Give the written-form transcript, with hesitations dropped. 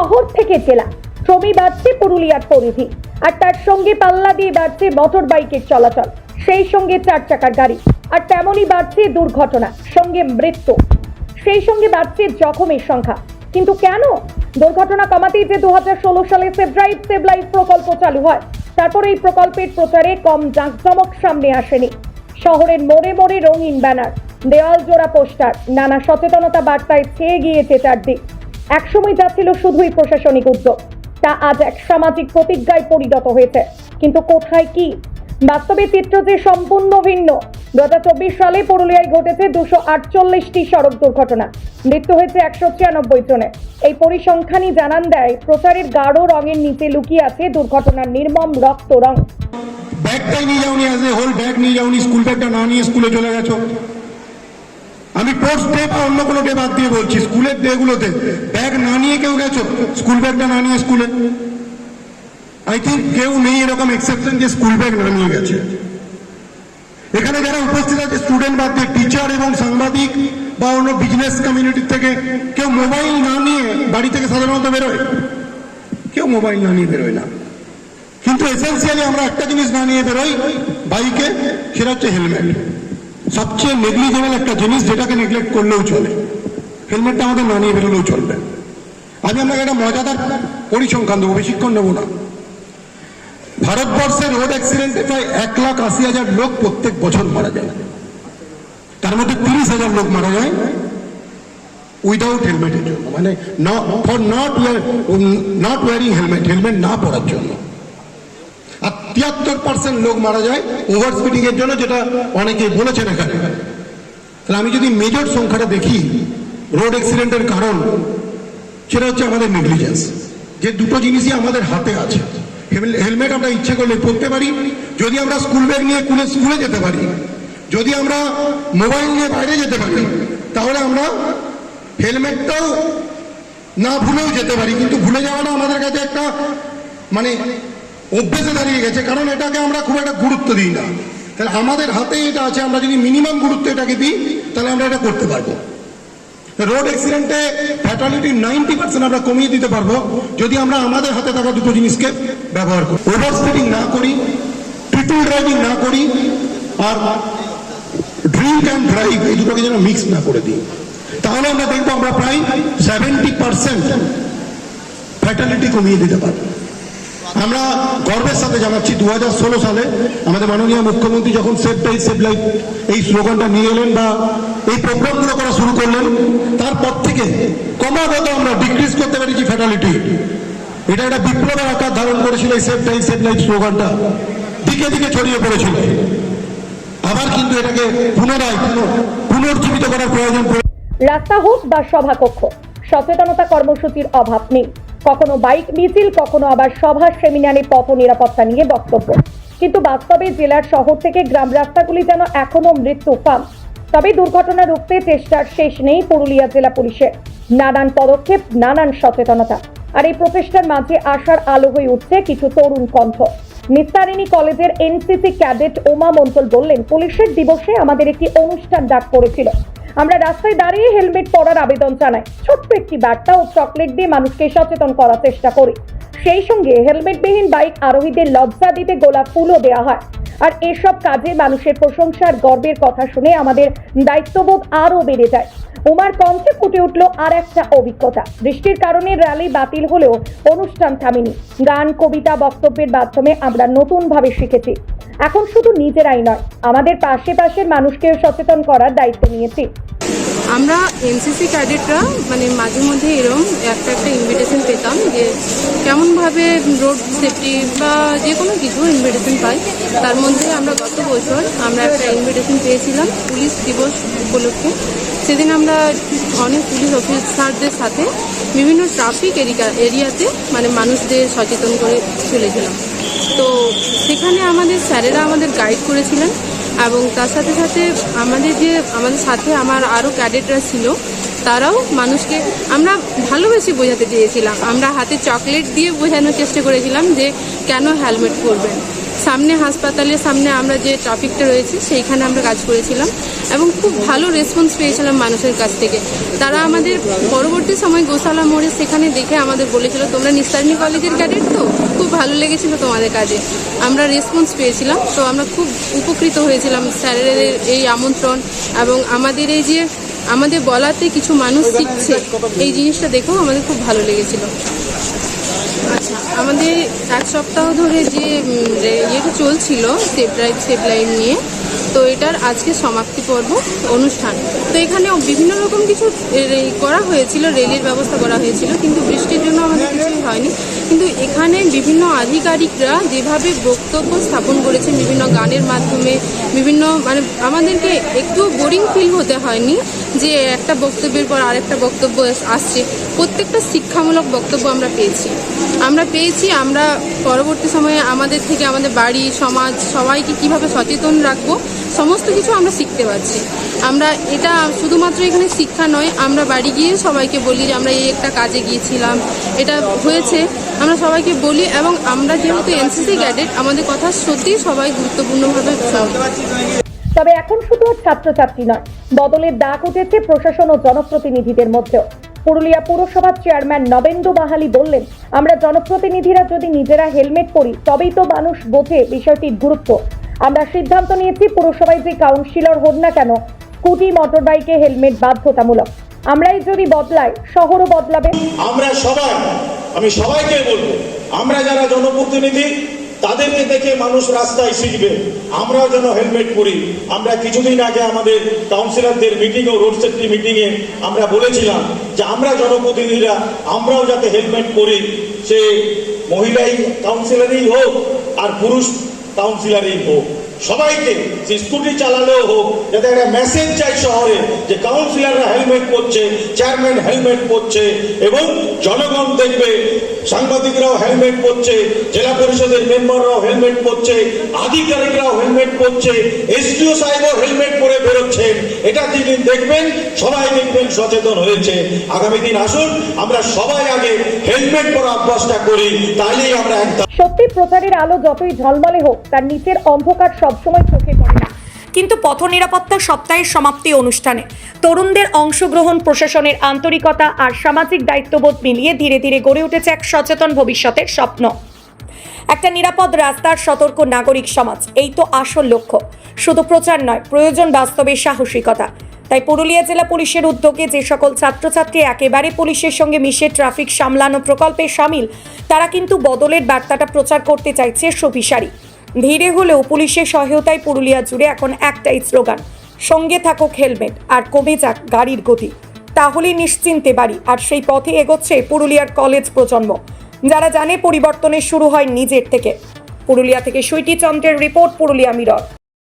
শহর থেকে জেলা ক্রমেই বাড়ছে পুরুলিয়ার পরিধি, আর তার সঙ্গে পাল্লা দিয়ে বাড়ছে মোটর বাইকের চলাচল, সেই সঙ্গে 4 চাকার গাড়ি, আর তেমনই বাড়ছে দুর্ঘটনা, সঙ্গে মৃত্যু, সেই সঙ্গে বাড়ছে জখমের সংখ্যা। কিন্তু কেন? দুর্ঘটনা কমাতে যে 2016 সালে সেভ ড্রাইভ সেভ লাইফ প্রকল্প চালু হয়, তারপর এই প্রকল্পের প্রচারে কম জাঁকজমক সামনে আসেনি। শহরের মোড়ে মোড়ে রঙিন ব্যানার, দেওয়াল জোড়া পোস্টার, নানা সচেতনতা বার্তায় ছেয়ে গিয়েছে চারদিক। একসময় যা ছিল শুধুই প্রশাসনিক উদ্যোগ, তা আজ এক সামাজিক প্রতিজ্ঞায় পরিণত হয়েছে। কিন্তু কোথায় কি? বাস্তবে চিত্র যে সম্পূর্ণ ভিন্ন। 2024 সালে পুরুলিয়ায় ঘটেছে 248টি সড়ক দুর্ঘটনা, মৃত্যু হয়েছে 196 জনের। এই পরিসংখ্যানই জানান দেয় প্রচারের গাঢ় রঙের নিচে লুকিয়ে আছে দুর্ঘটনার নির্মম রক্ত রং। ব্যাগটাই নিয়ে যাওনি, অ্যাজ এ হোল ব্যাগ নিয়ে যাওনি, স্কুল ব্যাগটা না নিয়ে স্কুলে চলে গেছো। আমি স্পোর্টস ডে বা অন্য কোনো ডে বাদ দিয়ে বলছি, স্কুলের ডে গুলোতে ব্যাগ না নিয়ে কেউ গেছো, স্কুল ব্যাগটা না নিয়ে স্কুলে? আই থিঙ্ক কেউ নেই এরকম এক্সেপশন যে স্কুল ব্যাগ না নিয়ে গেছে। এখানে যারা উপস্থিত আছে স্টুডেন্ট বাদ দিয়ে টিচার এবং সাংবাদিক বা অন্য বিজনেস কমিউনিটি থেকে কেউ মোবাইল না নিয়ে বাড়ি থেকে সাধারণত বেরোয়? কেউ মোবাইল না নিয়ে বেরোয় না। কিন্তু এসেন্সিয়ালি আমরা একটা জিনিস না নিয়ে বেরোই বাইকে, সেটা হচ্ছে হেলমেট। সবচেয়ে নেগলিজেবল একটা জিনিস, যেটাকে নেগলেক্ট করলেও চলে। হেলমেটটা আমাদের না নিয়ে বেরোলেও চলবে। আমি আপনাকে একটা মজাদার পরিসংখ্যান দেবো, বেশিক্ষণ নেবো না। ভারতবর্ষের রোড অ্যাক্সিডেন্টে প্রায় 1,80,000 লোক প্রত্যেক বছর মারা যায়। তার মধ্যে 30,000 লোক মারা যায় উইদাউট হেলমেটের জন্য, মানে নট ওয়ারিং হেলমেট, হেলমেট না পরার জন্য। আর 73% লোক মারা যায় ওভার স্পিডিং এর জন্য, যেটা অনেকে বলেছেন এখানে। তাহলে আমি যদি মেজর সংখ্যাটা দেখি রোড অ্যাক্সিডেন্টের কারণ, সেটা হচ্ছে আমাদের নেগলিজেন্স। যে দুটো জিনিসই আমাদের হাতে আছে। হেলমেট আমরা ইচ্ছে করলে পরতে পারি, যদি আমরা স্কুল ব্যাগ নিয়ে স্কুলে যেতে পারি, যদি আমরা মোবাইল নিয়ে বাইরে যেতে পারি, তাহলে আমরা হেলমেটটাও না ভুলেও যেতে পারি। কিন্তু ভুলে যাওয়াটা আমাদের কাছে একটা মানে অভ্যেসে দাঁড়িয়ে গেছে, কারণ এটাকে আমরা খুব একটা গুরুত্ব দিই না। তাহলে আমাদের হাতে এটা আছে, আমরা যদি মিনিমাম গুরুত্ব এটাকে দিই, তাহলে আমরা এটা করতে পারবো। রোড অ্যাক্সিডেন্টে ফ্যাটালিটি 90% আমরা কমিয়ে দিতে পারবো যদি আমরা আমাদের হাতে থাকা দুটো জিনিসকে ব্যবহার করি। ওভার স্পিডিং না করি, ট্রিপল ড্রাইভিং না করি, আর ড্রিঙ্ক অ্যান্ড ড্রাইভ এই দুটোকে যেন মিক্স না করে দিই। তাহলে আমরা দেখবো আমরা প্রায় 70% ফ্যাটালিটি কমিয়ে দিতে পারবো। আমরা গর্বের সাথে জানাচ্ছি 2016 সালে আমাদের মাননীয় মুখ্যমন্ত্রী যখন সেভ ড্রাইভ সেভ লাইফ এই স্লোগানটা নিয়ে এলেন বা এই প্রোগ্রামগুলো করা শুরু করলেন, তারপর থেকে ক্রমাগত আমরা ডিক্রিজ করতে পেরেছি ফ্যাটালিটি। এটা একটা বিপ্লবের আকার ধারণ করেছিল এই সেভ ড্রাইভ সেভ লাইফ স্লোগানটা, দিকে দিকে ছড়িয়ে পড়েছিল। আবার কিন্তু এটাকে পুনর্জীবিত করার প্রয়োজন। রাস্তা হোক বা সভাকক্ষ, সচেতনতা কর্মসূচির অভাব নেই। কখনো বাইক মিছিল, কখনো আবার সভা সেমিনারে পথ নিরাপত্তা নিয়ে বক্তব্য। কিন্তু বাস্তবে জেলার শহর থেকে গ্রাম রাস্তাগুলি যেন এখনো মৃত্যু ফাঁদ। তবে দুর্ঘটনা রুখতে চেষ্টার শেষ নেই পুরুলিয়া জেলা পুলিশের। নানান পদক্ষেপ, নানান সচেতনতা, আর এই প্রচেষ্টার মাঝে আশার আলো হয়ে উঠছে কিছু তরুণ কণ্ঠ। নিস্তারিণী কলেজের এনসিসি ক্যাডেট ওমা মন্ডল বললেন, পুলিশের দিবসে আমাদের একটি অনুষ্ঠান ডাক পড়েছিল। আমরা রাস্তায় দাঁড়িয়ে হেলমেট পরার আবেদন জানাই, ছোট্ট একটি বার্তা ও চকলেট দিয়ে মানুষকে সচেতন করার চেষ্টা করি। সেই সঙ্গে হেলমেটবিহীন বাইক আরোহীদের লজ্জা দিতে গোলাপ ফুলও দেওয়া হয়। আর এসব কাজে মানুষের প্রশংসার গর্বের কথা শুনে আমাদের দায়িত্ববোধ আরও বেড়ে যায়। উমার কণ্ঠে ফুটে উঠল আর একটা অভিজ্ঞতা। বৃষ্টির কারণে র্যালি বাতিল হলেও অনুষ্ঠান থামেনি। গান, কবিতা, বক্তব্যের মাধ্যমে আমরা নতুনভাবে শিখেছি। এখন শুধু নিজেরাই নয়, আমাদের পাশের মানুষকেও সচেতন করার দায়িত্ব নিয়েছি। আমরা এনসিসি ক্যাডেটরা মানে মাঝে মধ্যে এরকম একটা ইনভিটেশন পেতাম যে কেমনভাবে রোড সেফটি বা যে কোনো কিছু ইনভিটেশন পাই। তার মধ্যে আমরা গত বছর আমরা একটা ইনভিটেশন পেয়েছিলাম পুলিশ দিবস উপলক্ষে। সেদিন আমরা অনেক পুলিশ অফিসারদের সাথে বিভিন্ন ট্রাফিক এরিয়াতে মানে মানুষদের সচেতন করে চলেছিলাম। তো সেখানে আমাদের স্যারেরা আমাদের গাইড করেছিলেন এবং তার সাথে সাথে আমাদের সাথে আমার আরও ক্যাডেটরা ছিল, তারাও মানুষকে আমরা ভালোবেসে বোঝাতে চেয়েছিলাম। আমরা হাতে চকলেট দিয়ে বোঝানোর চেষ্টা করেছিলাম যে কেন হেলমেট পরবেন। সামনে হাসপাতালের সামনে আমরা যে ট্রাফিকটা রয়েছে সেইখানে আমরা কাজ করেছিলাম এবং খুব ভালো রেসপন্স পেয়েছিলাম মানুষের কাছ থেকে। তারা আমাদের পরবর্তী সময় গোশালা মোড়ে সেখানে দেখে আমাদের বলেছিল তোমরা নিস্তারিণী কলেজের ক্যাডেট তো, খুব ভালো লেগেছিল তোমাদের কাজে, আমরা রেসপন্স পেয়েছিলাম। তো আমরা খুব উপকৃত হয়েছিলাম স্যারের এই আমন্ত্রণ এবং আমাদের এই যে আমাদের বলাতে কিছু মানুষ শিখছে এই জিনিসটা দেখেও আমাদের খুব ভালো লেগেছিল। আচ্ছা, আমাদের এক সপ্তাহ ধরে যে ইয়েটা চলছিল সেভ লাইন নিয়ে, তো এটার আজকে সমাপ্তি পর্ব অনুষ্ঠান। তো এখানে বিভিন্ন রকম কিছু করা হয়েছিল, রেলের ব্যবস্থা করা হয়েছিল, কিন্তু বৃষ্টির জন্য আমাদের কিছুই হয়নি। কিন্তু এখানে বিভিন্ন আধিকারিকরা যেভাবে বক্তব্য স্থাপন করেছেন বিভিন্ন গানের মাধ্যমে, বিভিন্ন মানে আমাদেরকে একটু বোরিং ফিল হতে হয়নি যে একটা বক্তব্যের পর আরেকটা বক্তব্য আসছে। প্রত্যেকটা শিক্ষামূলক বক্তব্য আমরা পেয়েছি। আমরা পরবর্তী সময়ে আমাদের থেকে আমাদের বাড়ি, সমাজ, সবাইকে কিভাবে সচেতন রাখবো সমস্ত কিছু আমরা শিখতে পারছি। আমরা এটা শুধুমাত্র এখানে শিক্ষা নয়, আমরা বাড়ি গিয়ে সবাইকে বলি যে আমরা এই একটা কাজে গিয়েছিলাম, এটা হয়েছে, আমরা সবাইকে বলি। এবং আমরা যেহেতু এনসিসি ক্যাডেট, আমাদের কথা সত্যিই সবাই গুরুত্বপূর্ণভাবে শোনে। তবে এখন শুধু আর ছাত্রছাত্রী নয়, বদলের ডাক উঠেছে প্রশাসন ও জনপ্রতিনিধিদের মধ্যেও। পুরুলিয়া পুরসভার চেয়ারম্যান নবেন্দু বাহালি বললেন, আমরা জনপ্রতিনিধিরা যদি নিজেরা হেলমেট পরি তবেই তো মানুষ বোঝে বিষয়টির গুরুত্ব। আমরা সিদ্ধান্ত নিয়েছি পুরসভায় যে কাউন্সিলর হন না কেন, স্কুটি মোটর বাইকে হেলমেট বাধ্যতামূলক। আমরাই যদি বদলাই, শহরও বদলাবে। আমি সবাইকে বলবো, আমরা যারা জনপ্রতিনিধি তাদেরকে দেখে মানুষ রাস্তায় শিখবে, আমরাও যেন হেলমেট পরি। আমরা কিছুদিন আগে আমাদের কাউন্সিলরদের মিটিং ও রোড সেফটি মিটিংয়ে আমরা বলেছিলাম যে আমরা জনপ্রতিনিধিরা আমরাও যাতে হেলমেট পরি, সে মহিলাই কাউন্সিলরই হোক আর পুরুষ কাউন্সিলরই হোক, সবাইকে স্কুটি চালালেও হোক, যাতে একটা মেসেজ যায় শহরে যে কাউন্সিলররা হেলমেট পরছে, চেয়ারম্যান হেলমেট পরছে এবং জনগণ দেখবে সাংবাদিকরাও হেলমেট পরছে, জেলা পরিষদের মেম্বাররাও হেলমেট পরছে, আধিকারিকরাও হেলমেট পরছে, এসডিও সাহেবও হেলমেট পরে বেরোচ্ছেন। এটা যেদিন দেখবেন সবাই দেখবেন সচেতন হয়েছে। আগামী দিন আসুন আমরা সবাই আগে হেলমেট পরা অভ্যাসটা করি, তাহলেই আমরা একদম। সত্যি প্রচারের আলো যতই ঝলমলে হোক, তার নিচের অন্ধকার সবসময় চোখে পড়ে না। কিন্তু পথ নিরাপত্তা সপ্তাহের সমাপ্তি অনুষ্ঠানে তরুণদের অংশগ্রহণ, প্রশাসনের আন্তরিকতা আর সামাজিক দায়িত্ববোধ মিলিয়ে ধীরে ধীরে গড়ে উঠেছে এক সচেতন ভবিষ্যতের স্বপ্ন। একটা নিরাপদ রাস্তার সতর্ক নাগরিক সমাজ, এই তো আসল লক্ষ্য। শুধু প্রচার নয়, প্রয়োজন বাস্তবে সাহসিকতা। তাই পুরুলিয়া জেলা পুলিশের উদ্যোগে যে সকল ছাত্রছাত্রী একেবারে পুলিশের সঙ্গে মিশে ট্রাফিক সামলানো প্রকল্পে সামিল, তারা কিন্তু বদলের বার্তাটা প্রচার করতে চাইছে সুবিশারী। ধীরে হলেও পুলিশের সহায়তায় পুরুলিয়া জুড়ে এখন একটাই স্লোগান, সঙ্গে থাকুক হেলমেট আর কমে যাক গাড়ির গতি, তাহলেই নিশ্চিন্তে বাড়ি। আর সেই পথে এগোচ্ছে পুরুলিয়ার কলেজ প্রজন্ম, যারা জানে পরিবর্তনের শুরু হয় নিজের থেকে। পুরুলিয়া থেকে সুইটি চন্দ্রের রিপোর্ট, পুরুলিয়া মিরর।